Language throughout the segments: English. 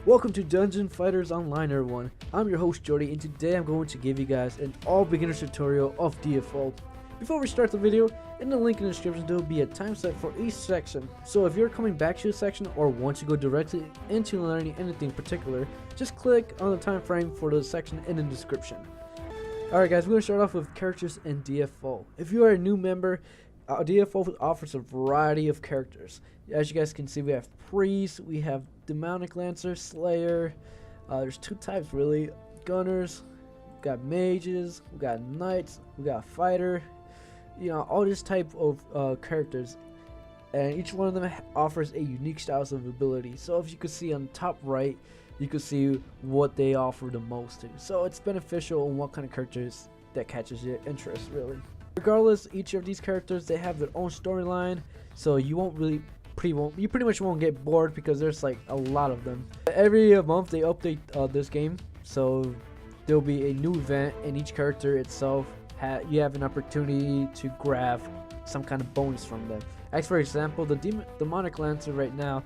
Welcome to Dungeon Fighters Online, everyone. I'm your host Jordy, and today I'm going to give you guys an all beginner tutorial of DFO. Before we start the video, in the link in the description there will be a time set for each section. So if you're coming back to a section or want to go directly into learning anything particular, just click on the time frame for the section in the description. Alright guys, we're going to start off with characters in DFO. If you are a new member, DFO offers a variety of characters. As you guys can see, we have Priest, we have Demonic Lancer, Slayer, there's two types really, Gunners, we got Mages, we got Knights, we got Fighter, you know, all this type of characters, and each one of them offers a unique styles of ability. So if you could see on the top right, you could see what they offer the most to. So it's beneficial on what kind of characters that catches your interest really. Regardless, each of these characters, they have their own storyline, so you pretty much won't get bored because there's like a lot of them. Every month they update this game, so there'll be a new event, and each character itself you have an opportunity to grab some kind of bonus from them. As for example, the Demonic Lancer right now,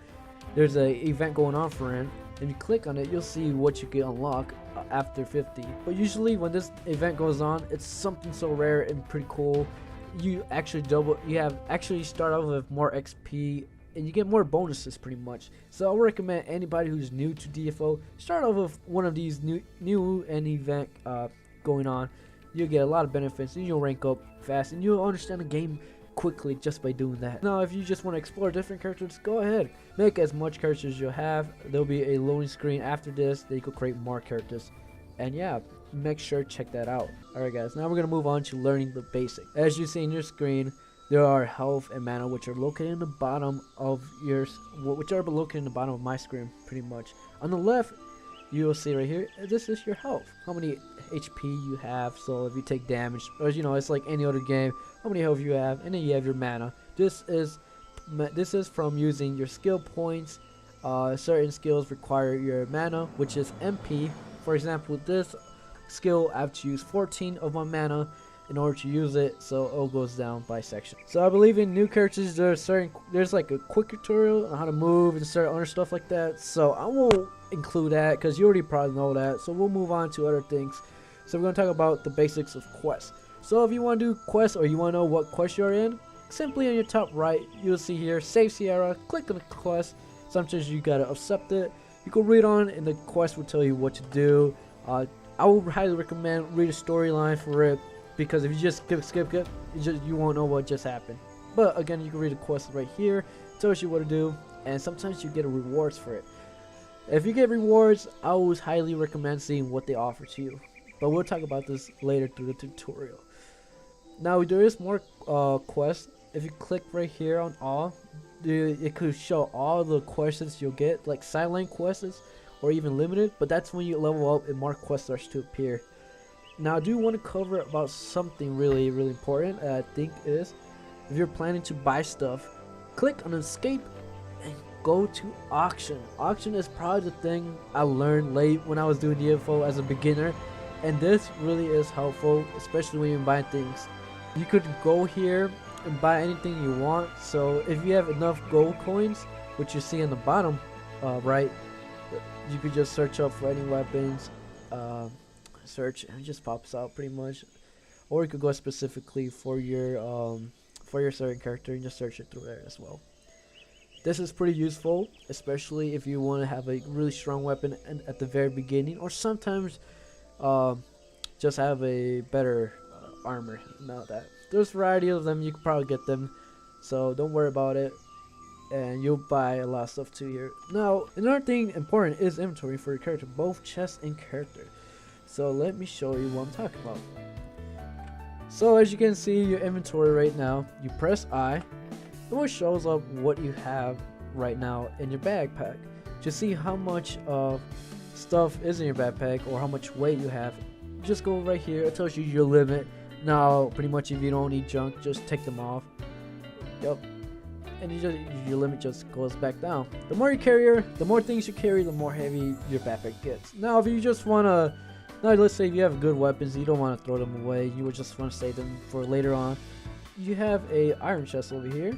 there's a event going on for him, and you click on it, you'll see what you can unlock after 50. But usually when this event goes on, it's something so rare and pretty cool. You actually start off with more XP and you get more bonuses pretty much. So I would recommend anybody who's new to DFO, start off with one of these new and event going on. You'll get a lot of benefits and you'll rank up fast and you'll understand the game quickly just by doing that. Now if you just want to explore different characters, go ahead, make as much characters as you'll have. There'll be a loading screen after this that you can create more characters, and yeah, make sure to check that out. Alright guys, now we're gonna move on to learning the basics. As you see in your screen, there are health and mana which are located in the bottom of my screen pretty much. On the left you'll see right here, this is your health, how many HP you have. So if you take damage, or you know, it's like any other game, how many health you have, and then you have your mana. This is from using your skill points. Certain skills require your mana, which is MP. For example, this skill I have to use 14 of my mana in order to use it, so it all goes down by section. So I believe in new characters there's like a quick tutorial on how to move and certain other stuff like that, so I won't include that because you already probably know that. So we'll move on to other things. So we're going to talk about the basics of quests. So if you want to do quests or you want to know what quest you're in, simply on your top right you'll see here Save Sierra. Click on the quest. Sometimes you gotta accept it. You can read on and the quest will tell you what to do. I would highly recommend read a storyline for it, because if you just skip it, you won't know what just happened. But again, you can read the quest right here, it tells you what to do, and sometimes you get rewards for it. If you get rewards, I always highly recommend seeing what they offer to you, but we'll talk about this later through the tutorial. Now there is more quests. If you click right here on all, it could show all the quests you'll get, like silent quests or even limited, but that's when you level up and more quests starts to appear. Now I do want to cover about something really important, I think is, if you're planning to buy stuff, click on escape and go to auction. Auction is probably the thing I learned late when I was doing DFO as a beginner, and this really is helpful, especially when you're buying things. You could go here and buy anything you want. So if you have enough gold coins, which you see on the bottom right, you could just search up for any weapons, search, and it just pops out pretty much. Or you could go specifically for your certain character and just search it through there as well. This is pretty useful, especially if you want to have a really strong weapon at the very beginning, or sometimes just have a better armor. Now that there's a variety of them, you can probably get them, so don't worry about it, and you'll buy a lot of stuff too here. Now another thing important is inventory for your character, both chest and character. So let me show you what I'm talking about. So as you can see your inventory right now, you press I, it shows up what you have right now in your backpack. To see how much of stuff is in your backpack or how much weight you have, just go right here, it tells you your limit. Now pretty much if you don't need junk, just take them off. Yep. And your limit just goes back down. The more you carry, the more things you carry, the more heavy your backpack gets. Now if you just want to, now let's say if you have good weapons, you don't want to throw them away, you would just want to save them for later on, you have a iron chest over here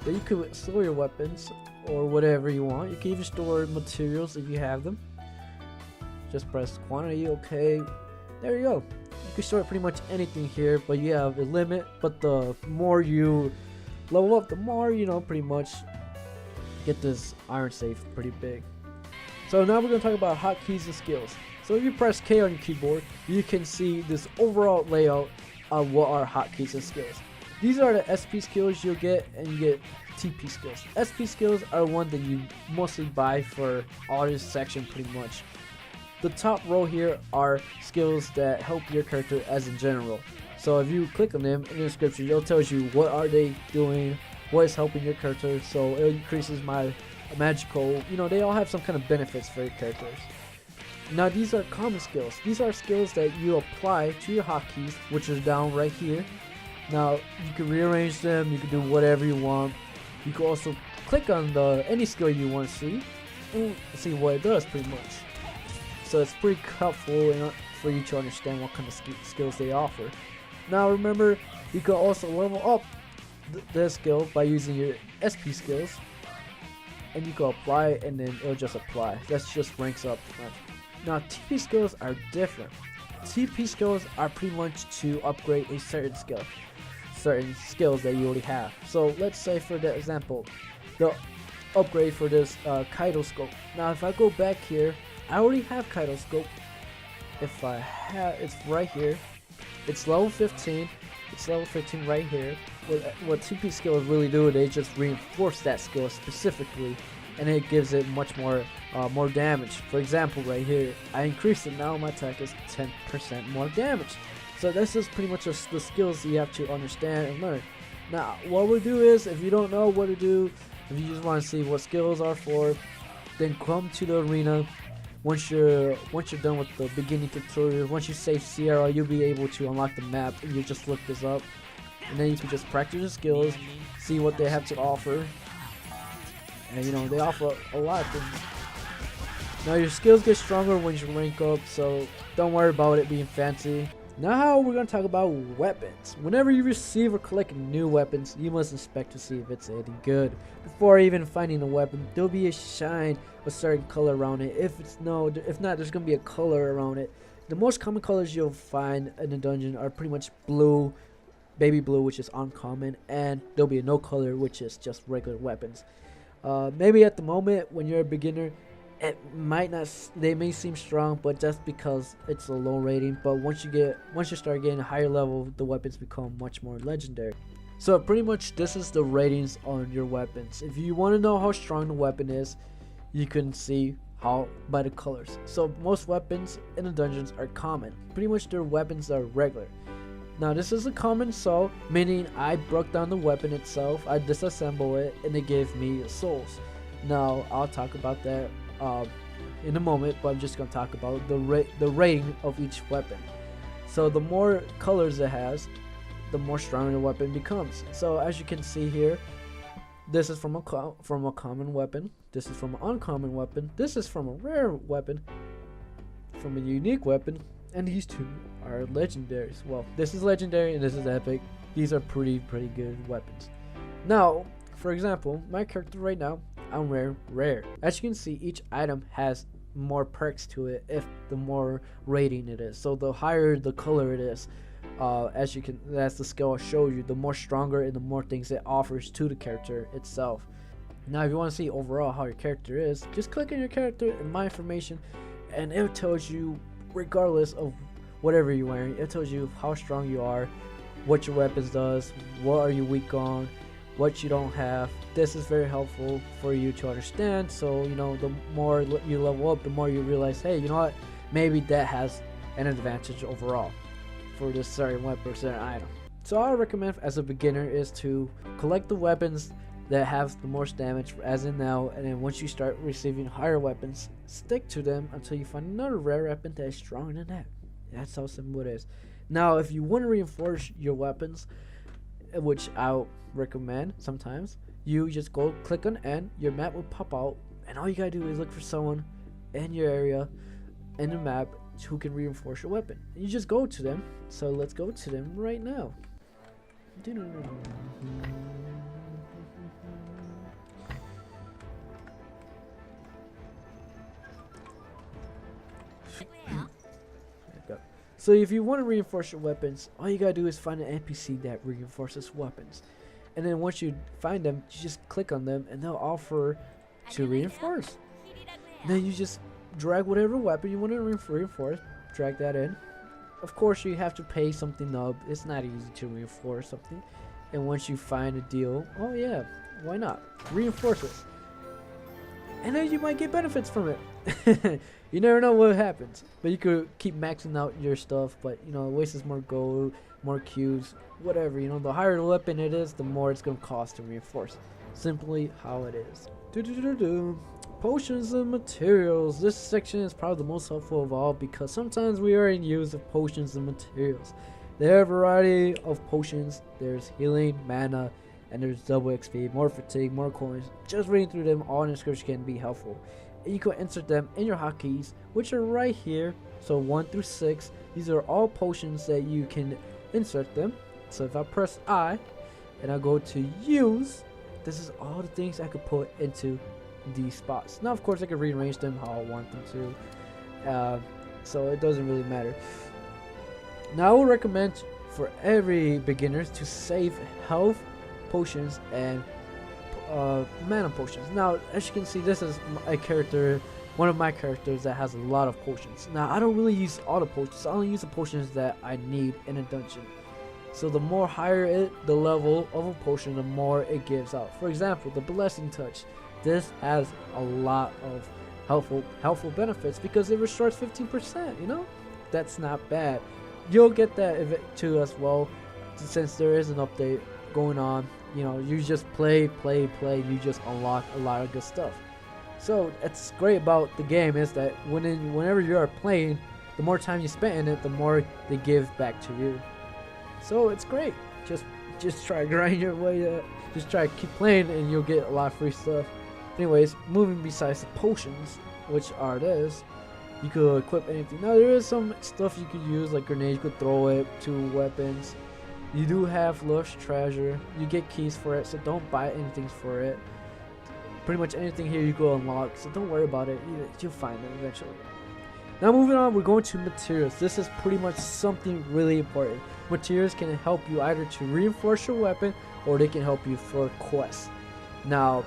that you could store your weapons, or whatever you want. You can even store materials if you have them. Just press quantity, okay. There you go. You can store pretty much anything here, but you have a limit. But the more you level up, the more, you know, pretty much get this iron safe pretty big. So now we're going to talk about hotkeys and skills. So if you press K on your keyboard, you can see this overall layout of what are hotkeys and skills. These are the SP skills you'll get, and you get TP skills. SP skills are one that you mostly buy for all this section pretty much. The top row here are skills that help your character as in general. So if you click on them in the description, it'll tell you what are they doing, what is helping your character. So it increases my magical, you know, they all have some kind of benefits for your characters. Now these are common skills. These are skills that you apply to your hotkeys, which are down right here. Now you can rearrange them, you can do whatever you want. You can also click on any skill you want to see and see what it does pretty much. So it's pretty helpful for you to understand what kind of skills they offer. Now remember, you can also level up the skill by using your SP skills, and you can apply it and then it'll just apply. That just ranks up. Now TP skills are different. TP skills are pretty much to upgrade a certain skills that you already have. So let's say for the example, the upgrade for this Kaleidoscope. Now if I go back here, I already have Kaleidoscope. If I have, it's right here. It's level 15. It's level 15 right here. What TP skills really do, they just reinforce that skill specifically, and it gives it much more damage. For example, right here, I increased it. Now my attack is 10% more damage. So this is pretty much just the skills you have to understand and learn. Now, what we'll do is, if you don't know what to do, if you just want to see what skills are for, then come to the arena. Once you're done with the beginning tutorial, once you save Sierra, you'll be able to unlock the map, and you just look this up, and then you can just practice the skills, see what they have to offer, and you know they offer a lot of things. Now your skills get stronger when you rank up, so don't worry about it being fancy. Now we're going to talk about weapons. Whenever you receive or collect new weapons, you must inspect to see if it's any good. Before even finding a weapon, there'll be a shine, a certain color around it. If not, there's going to be a color around it. The most common colors you'll find in the dungeon are pretty much blue, baby blue, which is uncommon, and there'll be a no color, which is just regular weapons. Maybe at the moment when you're a beginner, it might not, they may seem strong, but just because it's a low rating. But once you start getting a higher level, the weapons become much more legendary. So pretty much this is the ratings on your weapons. If you want to know how strong the weapon is, you can see how by the colors. So most weapons in the dungeons are common. Pretty much their weapons are regular. Now this is a common soul, meaning I broke down the weapon itself, I disassembled it, and it gave me souls. Now I'll talk about that in a moment, but I'm just going to talk about the rating of each weapon. So the more colors it has, the more stronger the weapon becomes. So as you can see here, this is from a common weapon, this is from an uncommon weapon, this is from a rare weapon, from a unique weapon, and these two are legendaries. Well, this is legendary and this is epic. These are pretty good weapons. Now, for example, my character right now, I'm rare. As you can see, each item has more perks to it if the more rating it is. So the higher the color it is, as the skill will show you, the more stronger and the more things it offers to the character itself. Now if you want to see overall how your character is, just click on your character and my information, and it tells you, regardless of whatever you're wearing, it tells you how strong you are, what your weapons does, what are you weak on, what you don't have. This is very helpful for you to understand. So you know, the more you level up, the more you realize, hey, you know what, maybe that has an advantage overall for this certain weapon or certain item. So I recommend as a beginner is to collect the weapons that have the most damage as in now, and then once you start receiving higher weapons, stick to them until you find another rare weapon that is stronger than that. That's how simple it is. Now if you want to reinforce your weapons, which I'll recommend sometimes, you just go click on N, your map will pop out, and all you gotta do is look for someone in your area in the map who can reinforce your weapon. And you just go to them. So let's go to them right now. There you go. So if you want to reinforce your weapons, all you gotta do is find an NPC that reinforces weapons. And then once you find them, you just click on them and they'll offer to reinforce. And then you just drag whatever weapon you want to reinforce, drag that in. Of course you have to pay something up. It's not easy to reinforce something. And once you find a deal, oh yeah, why not? Reinforce it. And then you might get benefits from it. You never know what happens. But you could keep maxing out your stuff, but you know, it wastes more gold, more cubes, whatever. You know, the higher the weapon it is, the more it's gonna cost to reinforce. Simply how it is. Potions and materials. This section is probably the most helpful of all because sometimes we are in use of potions and materials. There are a variety of potions. There's healing, mana, and there's double XP, more fatigue, more coins. Just reading through them all in the description can be helpful. And you can insert them in your hotkeys, which are right here. So 1 through 6. These are all potions that you can insert them. So if I press I and I go to use, this is all the things I could put into these spots. Now of course I can rearrange them how I want them to. So it doesn't really matter. Now I would recommend for every beginner to save health potions and mana potions. Now as you can see, this is a character, one of my characters that has a lot of potions. Now I don't really use all the potions. I only use the potions that I need in a dungeon. So the more higher the level of a potion, the more it gives out. For example, the Blessing Touch. This has a lot of helpful benefits because it restores 15%, you know? That's not bad. You'll get that too as well, since there is an update going on. You know, you just play, you just unlock a lot of good stuff. So it's great about the game is that whenever you are playing, the more time you spend in it, the more they give back to you. So it's great. Just try to grind your way. Just try to keep playing, and you'll get a lot of free stuff. Anyways, moving besides the potions, which are this, you could equip anything. Now there is some stuff you could use, like grenades. You could throw it to weapons. You do have lush treasure. You get keys for it, so don't buy anything for it. Pretty much anything here you go unlock, so don't worry about it. You'll find it eventually. Now moving on, we're going to materials. This is pretty much something really important. Materials can help you either to reinforce your weapon, or they can help you for quests. Now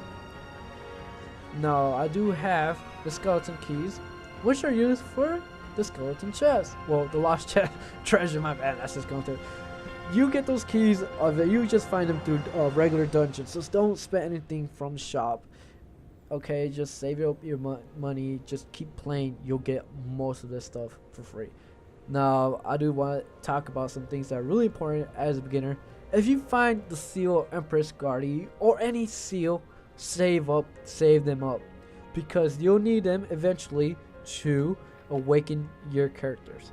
I do have the skeleton keys, which are used for the skeleton chest. Well, the lost chest treasure, my bad, that's just going through. You get those keys, you just find them through regular dungeons, so don't spend anything from shop. Okay, just save up your money, just keep playing, you'll get most of this stuff for free. Now, I do want to talk about some things that are really important as a beginner. If you find the seal Empress Guardian or any seal, save them up, because you'll need them eventually to awaken your characters.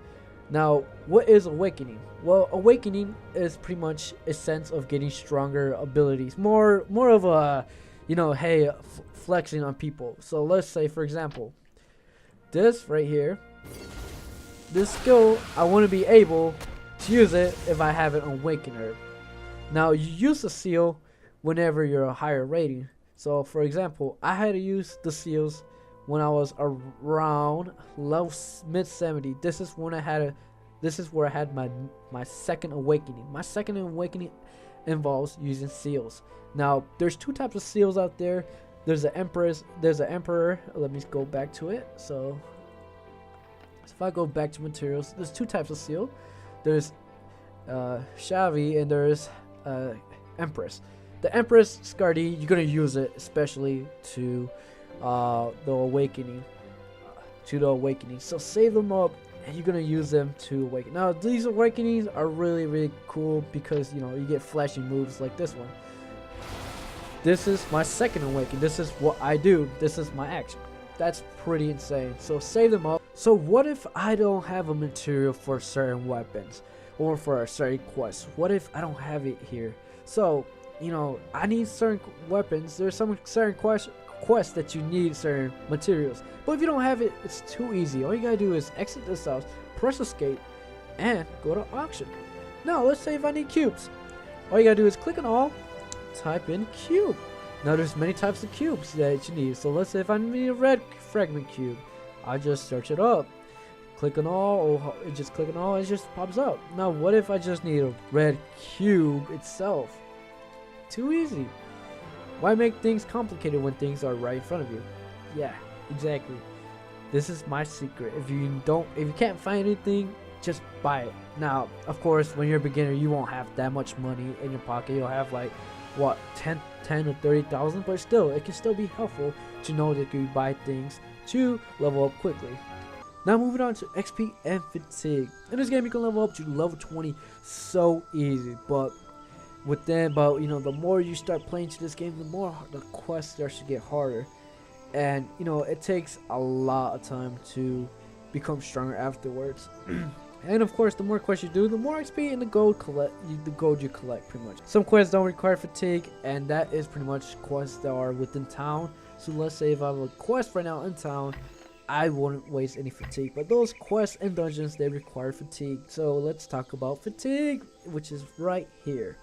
Now, what is awakening? Well, awakening is pretty much a sense of getting stronger abilities, more of a, you know, hey, flexing on people. So let's say, for example, this right here, this skill, I want to be able to use it if I have an awakener. Now, you use the seal whenever you're a higher rating. So for example, I had to use the seals when I was around level mid 70. This is where I had my second awakening. My second awakening involves using seals. Now there's two types of seals out there. There's the Empress, there's the Emperor. Let me go back to it. So if I go back to materials, there's two types of seal. There's Shavi and there's Empress. The Empress Guardian, you're gonna use it especially to the awakening. So save them up, and you're gonna use them to awaken. Now these awakenings are really cool because you know you get flashy moves like this one. This is my second awakening. This is what I do. This is my action. That's pretty insane. So save them up. So what if I don't have a material for certain weapons or for a certain quest? What if I don't have it here? So you know, I need certain weapons. There's some certain quests that you need certain materials. But if you don't have it, it's too easy. All you gotta do is exit this house, press escape, and go to auction. Now, let's say if I need cubes. All you gotta do is click on all, type in cube. Now, there's many types of cubes that you need. So let's say if I need a red fragment cube, I just search it up. click on all, or it just click on all, it just pops up. Now what if I just need a red cube itself? Too easy. Why make things complicated when things are right in front of you? Yeah, exactly. This is my secret. If you can't find anything, just buy it. Now, of course, when you're a beginner, you won't have that much money in your pocket. You'll have like what 10 or 30,000, but still, it can still be helpful to know that you buy things to level up quickly. Now moving on to XP and fatigue. In this game, you can level up to level 20 so easy, but the more you start playing to this game, the more the quest starts to get harder, and it takes a lot of time to become stronger afterwards. And of course, the more quests you do, the more XP and the gold you collect pretty much. Some quests don't require fatigue, and that is pretty much quests that are within town. So let's say if I have a quest right now in town, I wouldn't waste any fatigue, but those quests and dungeons, they require fatigue. So let's talk about fatigue, which is right here.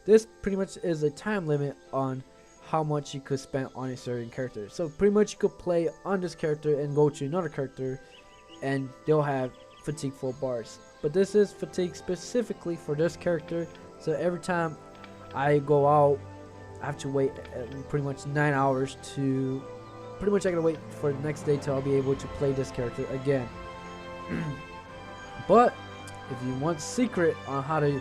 This pretty much is a time limit on how much you could spend on a certain character. So pretty much you could play on this character and go to another character, and they'll have fatigue full bars. But this is fatigue specifically for this character. So every time I go out, I have to wait pretty much 9 hours to I gotta wait for the next day till I'll be able to play this character again. But if you want secret on how to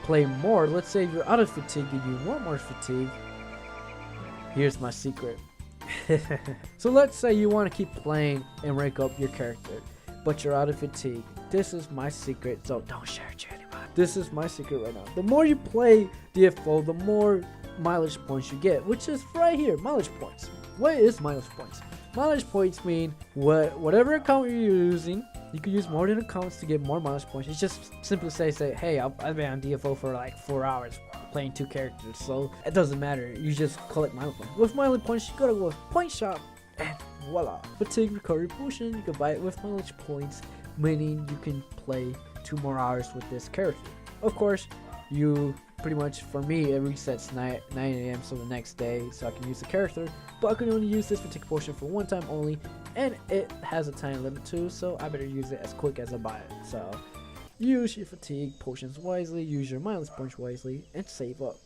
play more, let's say you're out of fatigue and you want more fatigue, here's my secret. So let's say you want to keep playing and rank up your character, but you're out of fatigue. This is my secret, so don't share it to anyone. This is my secret right now. The more you play DFO, the more mileage points you get, which is right here, mileage points. What is mileage points? Mileage points mean whatever account you're using, you can use more than accounts to get more mileage points. It's just simply say, hey, I've been on DFO for like 4 hours playing 2 characters, so it doesn't matter. You just collect mileage points. With mileage points, you go to a point shop, and voila. Fatigue recovery potion, you can buy it with mileage points, meaning you can play 2 more hours with this character. Of course, you pretty much, for me, it resets 9 a.m. so the next day, so I can use the character, but I can only use this fatigue potion for one time only, and it has a time limit too, so I better use it as quick as I buy it. So use your fatigue potions wisely, use your mileage points wisely, and save up.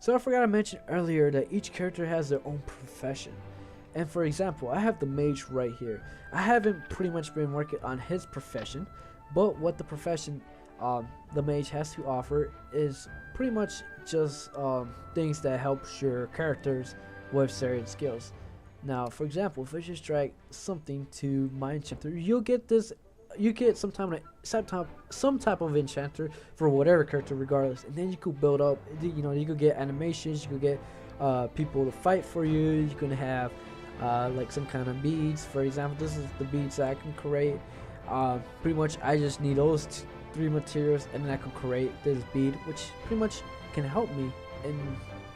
So I forgot to mention earlier that each character has their own profession. And for example, I have the mage right here. I haven't pretty much been working on his profession, but what the profession the mage has to offer is pretty much just things that helps your characters with certain skills. Now, for example, if I just drag something to my enchanter, you get some type of enchanter for whatever character regardless, and then you could build up. You could get animations, you could get people to fight for you. You can have like some kind of beads. For example, this is the beads that I can create. Pretty much I just need those 3 materials, and then I can create this bead, which pretty much can help me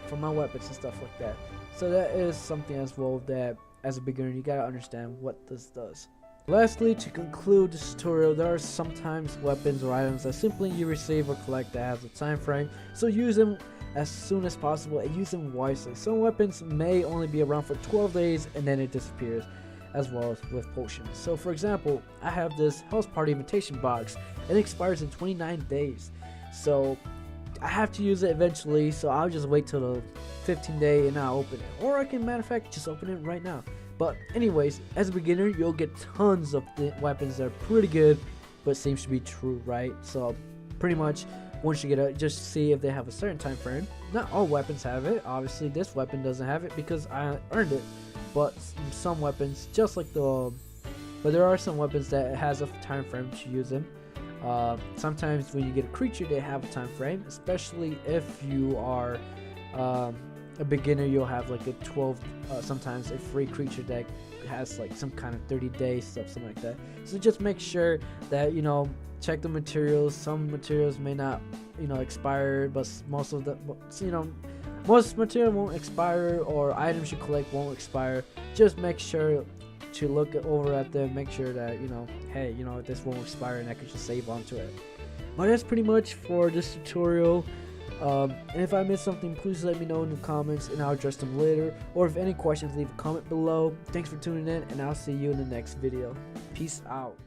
for my weapons and stuff like that. So that is something as well that as a beginner you gotta understand what this does. Lastly, to conclude this tutorial, there are sometimes weapons or items that simply you receive or collect that has a time frame, so use them as soon as possible and use them wisely. Some weapons may only be around for 12 days and then it disappears, as well as with potions. So for example, I have this house party invitation box, and it expires in 29 days, so I have to use it eventually, so I'll just wait till the 15th day and I'll open it, or I can, matter of fact, just open it right now. But anyways, as a beginner, you'll get tons of weapons that are pretty good, but seems to be true, right? So pretty much once you get it, just see if they have a certain time frame. Not all weapons have it. Obviously this weapon doesn't have it because I earned it, but some weapons, just like but there are some weapons that has a time frame to use them. Sometimes when you get a creature, they have a time frame, especially if you are a beginner. You'll have like a 12 sometimes a free creature that has like some kind of 30-day stuff, something like that. So just make sure that check the materials. Some materials may not expire, but most of the most material won't expire, or items you collect won't expire. Just make sure to look over at them, make sure that hey, this won't expire and I can just save onto it. But that's pretty much for this tutorial. And if I missed something, please let me know in the comments and I'll address them later, or if any questions, leave a comment below. Thanks for tuning in, and I'll see you in the next video. Peace out.